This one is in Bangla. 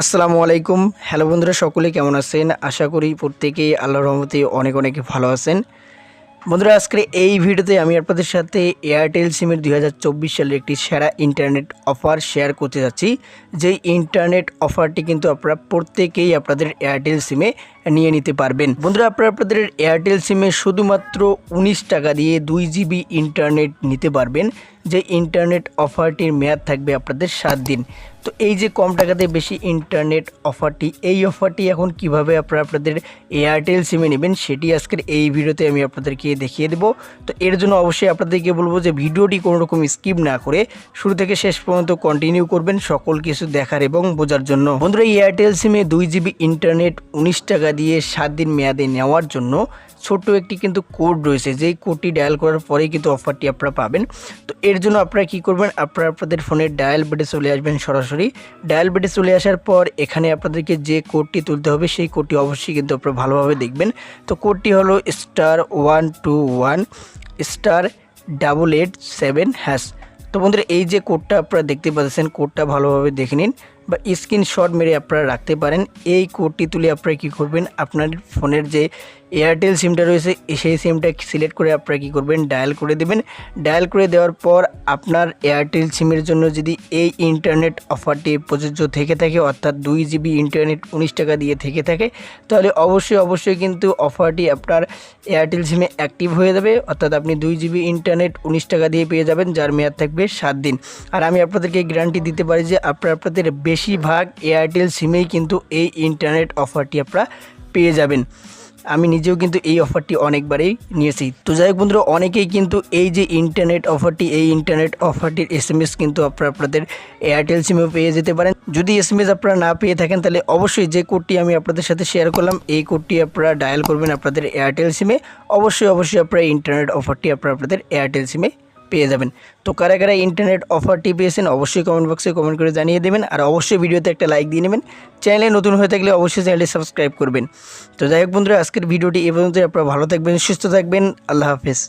আসসালামু আলাইকুম। হ্যালো বন্ধুরা, সকলে কেমন আছেন? আশা করি প্রত্যেকেই আল্লাহর রহমতে অনেক অনেক ভালো আছেন। বন্ধুরা, আজকে এই ভিডিওতে আমি আপনাদের সাথে এয়ারটেল সিমের 2024 সালের একটি সেরা ইন্টারনেট অফার শেয়ার করতে যাচ্ছি। যেই ইন্টারনেট অফারটি কিন্তু আপনারা প্রত্যেকেই আপনাদের এয়ারটেল সিমে নিয়ে নিতে পারবেন। বন্ধুরা, আপনারা আপনাদের এয়ারটেল সিমে শুধুমাত্র 19 টাকা দিয়ে 2 জিবি ইন্টারনেট নিতে পারবেন। যে ইন্টারনেট অফারটির মেয়াদ থাকবে আপনাদের 7 দিন। তো এই যে কম টাকাতে বেশি ইন্টারনেট অফারটি, এই অফারটি এখন কিভাবে আপনারা আপনাদের এয়ারটেল সিমে নেবেন সেটি আজকের এই ভিডিওতে আমি আপনাদেরকে দেখিয়ে দেব। তো এর জন্য অবশ্যই আপনাদেরকে বলবো যে ভিডিওটি কোনো রকম স্কিপ না করে শুরু থেকে শেষ পর্যন্ত কন্টিনিউ করবেন সকল কিছু দেখার এবং বোঝার জন্য। বন্ধুরা, এয়ারটেল সিমে 2 জিবি ইন্টারনেট 19 টাকা দিয়ে 7 দিন মেয়াদে নেওয়ার জন্য ছোট্ট একটি কিন্তু কোড রয়েছে, যেই কোডটি ডায়াল করার পরেই কিন্তু অফারটি আপনারা পাবেন। তো এর জন্য আপনারা কী করবেন, আপনারা আপনাদের ফোনের ডায়াল বেডে চলে আসবেন। সরাসরি ডায়াল বেডে চলে আসার পর এখানে আপনাদেরকে যে কোডটি তুলতে হবে সেই কোডটি অবশ্যই কিন্তু আপনারা ভালোভাবে দেখবেন। তো কোডটি হলো *121*887#। তো বন্ধুরা, এই যে কোডটা আপনারা দেখতে পাচ্ছেন, কোডটা ভালোভাবে দেখে নিন বা স্ক্রিনশট মেরে আপনারা রাখতে পারেন। এই কোডটি তুলে আপনারা কী করবেন, আপনার ফোনের যে এয়ারটেল সিমটা রয়েছে সেই সিমটা সিলেক্ট করে আপনারা কী করবেন, ডায়াল করে দেবেন। ডায়াল করে দেওয়ার পর আপনার এয়ারটেল সিমের জন্য যদি এই ইন্টারনেট অফারটি প্রযোজ্য থেকে থাকে, অর্থাৎ 2 জিবি ইন্টারনেট 19 টাকা দিয়ে থেকে থাকে, তাহলে অবশ্যই কিন্তু অফারটি আপনার এয়ারটেল সিমে অ্যাক্টিভ হয়ে যাবে। অর্থাৎ আপনি 2 জিবি ইন্টারনেট 19 টাকা দিয়ে পেয়ে যাবেন, যার মেয়াদ থাকবে 7 দিন। আর আমি আপনাদেরকে গ্যারান্টি দিতে পারি যে আপনাদের বেশিরভাগ এয়ারটেল সিমেই কিন্তু এই ইন্টারনেট অফারটি আপনারা পেয়ে যাবেন। আমি নিজেও কিন্তু এই অফারটি অনেকবারই নিয়েছি। তো যাই হোক বন্ধুরা, অনেকেই কিন্তু এই যে ইন্টারনেট অফারটির SMS কিন্তু আপনাদের এয়ারটেল সিমেও পেয়ে যেতে পারেন। যদি SMS আপনারা না পেয়ে থাকেন, তাহলে অবশ্যই যে কোডটি আমি আপনাদের সাথে শেয়ার করলাম এই কোডটি আপনারা ডায়াল করবেন আপনাদের এয়ারটেল সিমে। অবশ্যই আপনারা ইন্টারনেট অফারটি আপনাদের এয়ারটেল সিমে পেয়ে যাবেন। তো কারা কারা ইন্টারনেট অফারটি পেয়েছেন অবশ্যই কমেন্ট বক্সে কমেন্ট করে জানিয়ে দেবেন। আর অবশ্যই ভিডিওতে একটা লাইক দিয়ে নেবেন। চ্যানেলে নতুন হয়ে থাকলে অবশ্যই চ্যানেলটি সাবস্ক্রাইব করবেন। তো যাই হোক বন্ধুরা, আজকের ভিডিওটি এই পর্যন্ত। আপনারা ভালো থাকবেন, সুস্থ থাকবেন। আল্লাহ হাফেজ।